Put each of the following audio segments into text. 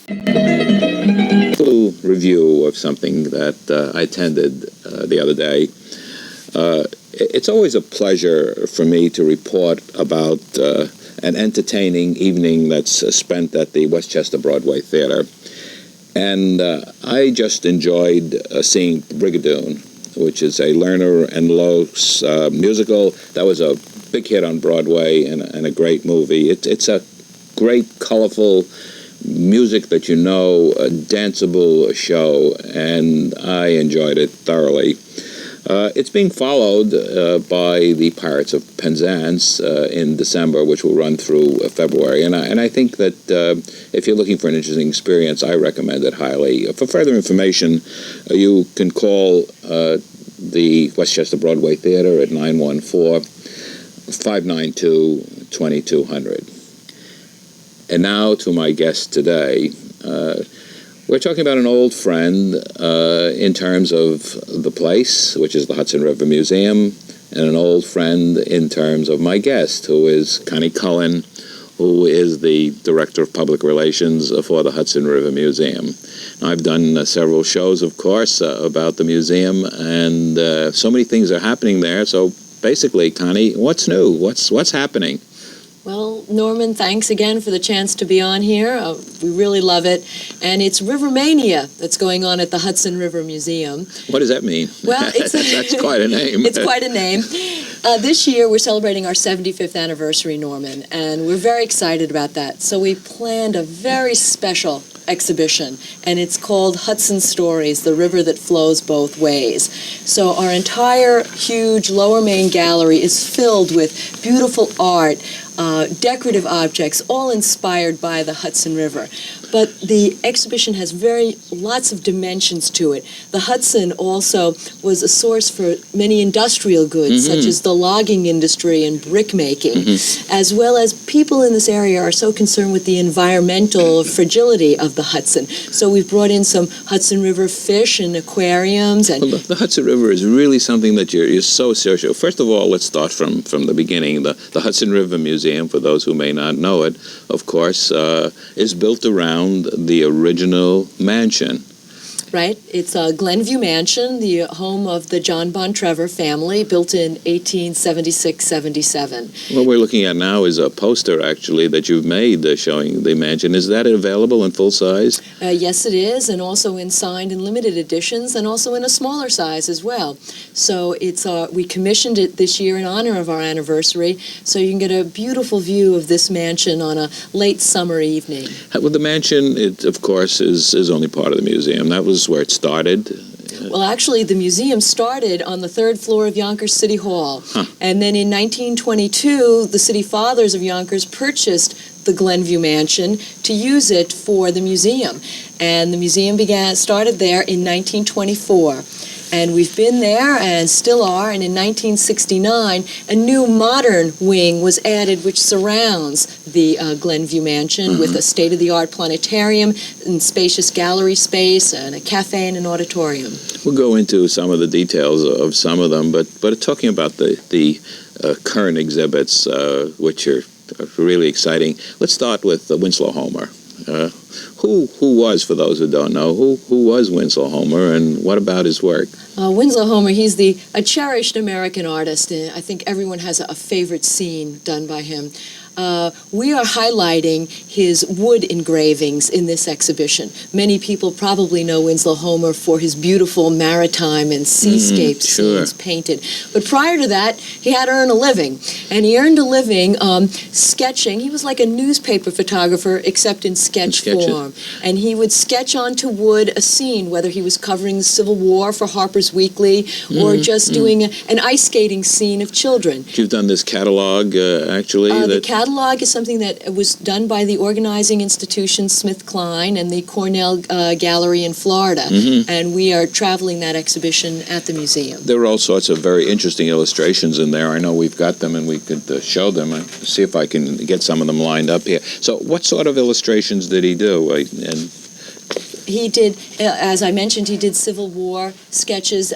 A little review of something that I attended the other day. It's always a pleasure for me to report about an entertaining evening that's spent at the Westchester Broadway Theater. And I just enjoyed seeing Brigadoon, which is a Lerner and Loos musical. That was a big hit on Broadway and a great movie. It's a great, colorful music that you know, a danceable show, and I enjoyed it thoroughly. It's being followed by the Pirates of Penzance in December, which will run through February. And I think that if you're looking for an interesting experience, I recommend it highly. For further information, you can call the Westchester Broadway Theater at 914-592-2200. And now to my guest today. We're talking about an old friend in terms of the place, which is the Hudson River Museum, and an old friend in terms of my guest, who is Connie Cullen, who is the Director of Public Relations for the Hudson River Museum. Now, I've done several shows, of course, about the museum, and so many things are happening there. So basically, Connie, what's new? What's happening? Well, Norman, thanks again for the chance to be on here. We really love it. And it's Rivermania that's going on at the Hudson River Museum. What does that mean? Well, that's quite a name. It's quite a name. This year, we're celebrating our 75th anniversary, Norman, and we're very excited about that. So we planned a very special exhibition, and it's called Hudson Stories, the river that flows both ways. So our entire huge lower main gallery is filled with beautiful art, decorative objects, all inspired by the Hudson River. But the exhibition has lots of dimensions to it. The Hudson also was a source for many industrial goods, such as the logging industry and brick making, as well as people in this area are so concerned with the environmental fragility of the Hudson. So we've brought in some Hudson River fish and aquariums. And well, the Hudson River is really something that you're so social. First of all, let's start from the beginning. The Hudson River Museum, for those who may not know it, of course, is built around the original mansion. Right. It's a Glenview Mansion, the home of the John Bontrevor family, built in 1876-77. What we're looking at now is a poster, actually, that you've made showing the mansion. Is that available in full size? Yes, it is, and also in signed and limited editions, and also in a smaller size as well. So it's we commissioned it this year in honor of our anniversary, so you can get a beautiful view of this mansion on a late summer evening. Well, the mansion, it, of course, is only part of the museum. That was where it started. Well, actually, the museum started on the third floor of Yonkers City Hall. And then in 1922, the city fathers of Yonkers purchased the Glenview Mansion to use it for the museum. And the museum started there in 1924. And we've been there and still are. And in 1969, a new modern wing was added which surrounds the Glenview Mansion with a state-of-the-art planetarium and spacious gallery space and a cafe and an auditorium. We'll go into some of the details of some of them, but talking about the current exhibits, which are really exciting. Let's start with Winslow Homer. Who was, for those who don't know, who was Winslow Homer, and what about his work? Winslow Homer, he's a cherished American artist, and I think everyone has a favorite scene done by him. We are highlighting his wood engravings in this exhibition. Many people probably know Winslow Homer for his beautiful maritime and seascape scenes painted. But prior to that, he had to earn a living. And he earned a living sketching. He was like a newspaper photographer, except in sketch form. And he would sketch onto wood a scene, whether he was covering the Civil War for Harper's Weekly or just doing an ice skating scene of children. You've done this catalog, actually? The catalog is something that was done by the organizing institution SmithKline and the Cornell Gallery in Florida, and we are traveling that exhibition at the museum. There are all sorts of very interesting illustrations in there. I know we've got them, and we could show them and see if I can get some of them lined up here. So what sort of illustrations did he do? He did, as I mentioned, he did Civil War sketches.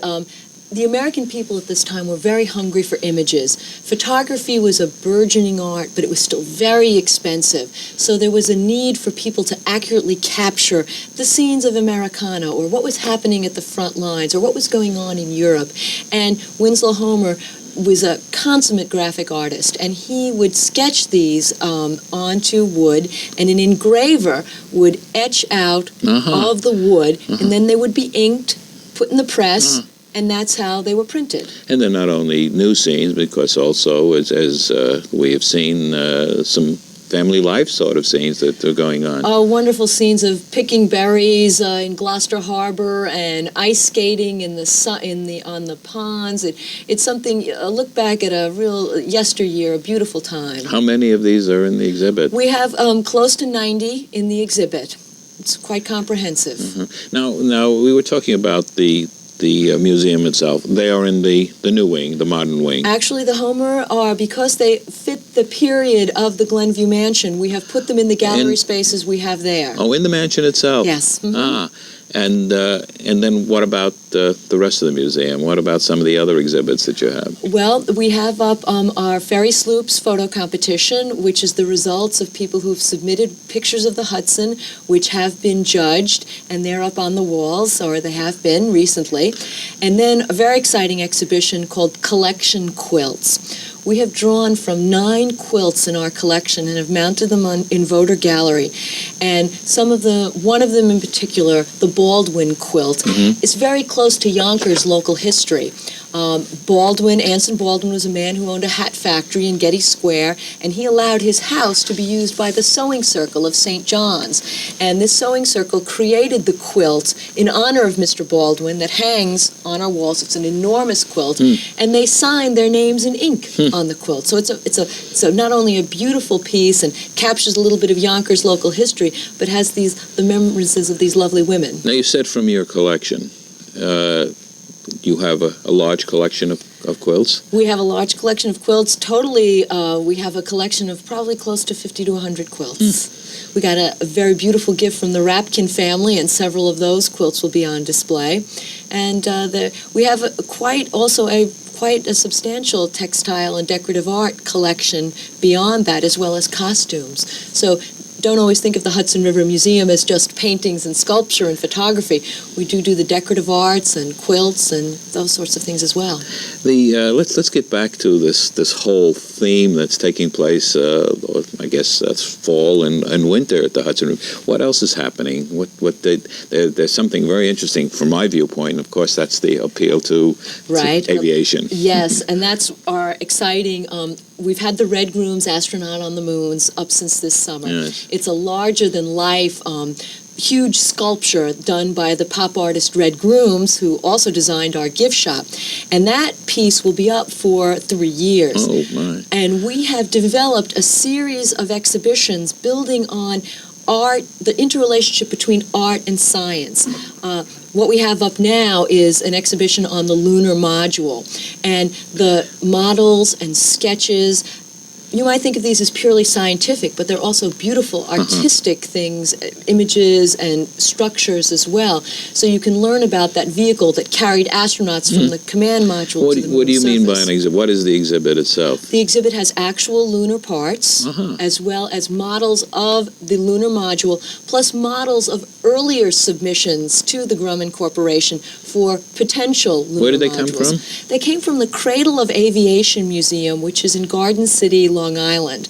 the American people at this time were very hungry for images. Photography was a burgeoning art, but it was still very expensive. So there was a need for people to accurately capture the scenes of Americana, or what was happening at the front lines, or what was going on in Europe. And Winslow Homer was a consummate graphic artist, and he would sketch these onto wood, and an engraver would etch out of the wood, and then they would be inked, put in the press, and that's how they were printed. And they're not only new scenes, because also, as we have seen, some family life sort of scenes that are going on. Oh, wonderful scenes of picking berries in Gloucester Harbor and ice skating in the on the ponds. It's something. Look back at a real yesteryear, a beautiful time. How many of these are in the exhibit? We have close to 90 in the exhibit. It's quite comprehensive. Now we were talking about the museum itself. They are in the new wing, the modern wing. Actually, the Homer are, because they fit the period of the Glenview Mansion, we have put them in the gallery spaces we have there. Oh, in the mansion itself? Yes. And then what about the rest of the museum? What about some of the other exhibits that you have? Well, we have up our ferry sloops photo competition, which is the results of people who've submitted pictures of the Hudson, which have been judged, and they're up on the walls, or they have been recently. And then a very exciting exhibition called Collection Quilts. We have drawn from 9 quilts in our collection and have mounted them in Voter Gallery. And one of them in particular, the Baldwin quilt, is very close to Yonkers' local history. Anson Baldwin was a man who owned a hat factory in Getty Square, and he allowed his house to be used by the Sewing Circle of St. John's. And this Sewing Circle created the quilt in honor of Mr. Baldwin that hangs on our walls. It's an enormous quilt, and they signed their names in ink on the quilt. So it's not only a beautiful piece and captures a little bit of Yonkers' local history, but has the remembrances of these lovely women. Now, you said from your collection, you have a large collection of quilts? We have a large collection of quilts. Totally, we have a collection of probably close to 50 to 100 quilts. We got a very beautiful gift from the Rapkin family, and several of those quilts will be on display. And we have quite a substantial textile and decorative art collection beyond that, as well as costumes. So don't always think of the Hudson River Museum as just paintings and sculpture and photography. We do the decorative arts and quilts and those sorts of things as well. Let's get back to this whole theme that's taking place. I guess that's fall and winter at the Hudson River. What else is happening? There's something very interesting from my viewpoint. Of course, that's the appeal to aviation. Yes, and that's our exciting. We've had the Red Grooms astronaut on the moons up since this summer. Yes. It's a larger-than-life, huge sculpture done by the pop artist Red Grooms, who also designed our gift shop. And that piece will be up for 3 years. Oh, my. And we have developed a series of exhibitions building on art, the interrelationship between art and science. What we have up now is an exhibition on the lunar module, and the models and sketches, you might think of these as purely scientific, but they're also beautiful artistic things, images and structures as well. So you can learn about that vehicle that carried astronauts from the command module to the moon What do you mean by surface. an exhibit? What is the exhibit itself? The exhibit has actual lunar parts, as well as models of the lunar module, plus models of earlier submissions to the Grumman Corporation for potential lunar modules. Where did they come from? They came from the Cradle of Aviation Museum, which is in Garden City, Long Island.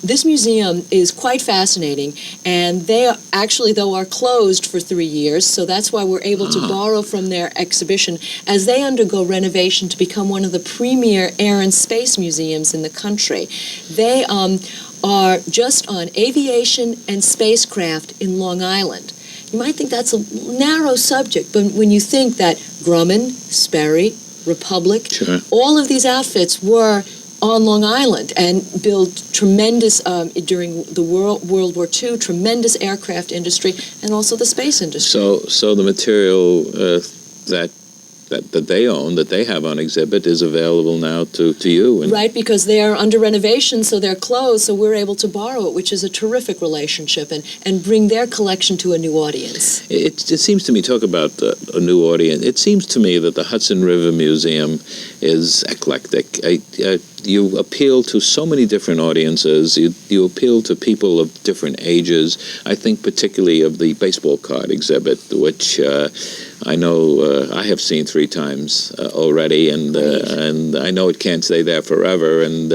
This museum is quite fascinating, and they are actually, though, are closed for 3 years, so that's why we're able to borrow from their exhibition as they undergo renovation to become one of the premier air and space museums in the country. They are just on aviation and spacecraft in Long Island. You might think that's a narrow subject, but when you think that Grumman, Sperry, Republic, all of these outfits were on Long Island and built tremendous, during the World War II, tremendous aircraft industry and also the space industry. So the material that that they own, that they have on exhibit, is available now to you. And Right, because they are under renovation, so they're closed, so we're able to borrow it, which is a terrific relationship, and bring their collection to a new audience. it seems to me, talk about a new audience, it seems to me that the Hudson River Museum is eclectic. You appeal to so many different audiences. You appeal to people of different ages. I think particularly of the baseball card exhibit, which I know I have seen 3 times already, and I know it can't stay there forever, and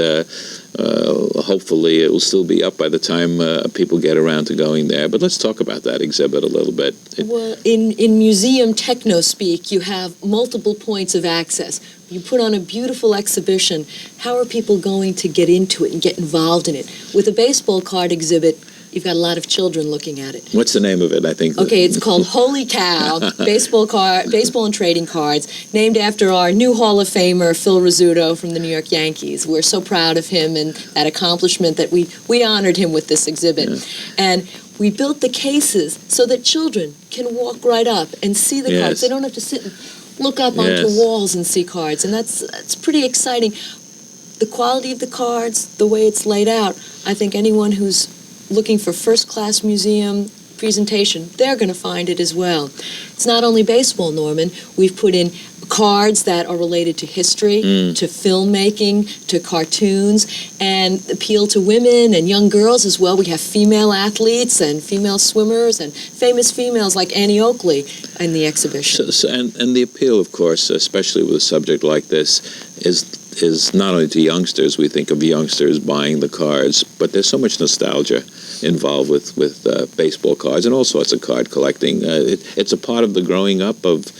hopefully it will still be up by the time people get around to going there. But let's talk about that exhibit a little bit. Well, in museum techno-speak, you have multiple points of access. You put on a beautiful exhibition. How are people going to get into it and get involved in it? With a baseball card exhibit, you've got a lot of children looking at it. What's the name of it, I think? Okay, it's called Holy Cow, Baseball and Trading Cards, named after our new Hall of Famer, Phil Rizzuto from the New York Yankees. We're so proud of him and that accomplishment that we honored him with this exhibit. Yeah. And we built the cases so that children can walk right up and see the cards. They don't have to sit and look up onto walls and see cards, and that's pretty exciting. The quality of the cards, the way it's laid out, I think anyone who's looking for first-class museum presentation, they're going to find it as well. It's not only baseball, Norman. We've put in cards that are related to history, to filmmaking, to cartoons, and appeal to women and young girls as well. We have female athletes and female swimmers and famous females like Annie Oakley in the exhibition. And the appeal, of course, especially with a subject like this, is not only to youngsters. We think of youngsters buying the cards, but there's so much nostalgia involved with baseball cards and all sorts of card collecting. It's a part of the growing up of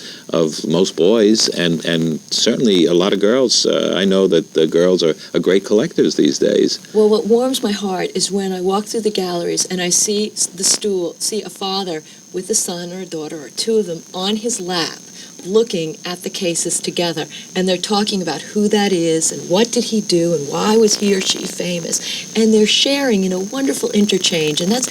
most boys, and certainly a lot of girls. I know that the girls are great collectors these days. Well, what warms my heart is when I walk through the galleries and I see a father with a son or a daughter or 2 of them on his lap, looking at the cases together, and they're talking about who that is and what did he do and why was he or she famous, and they're sharing in a wonderful interchange, and that's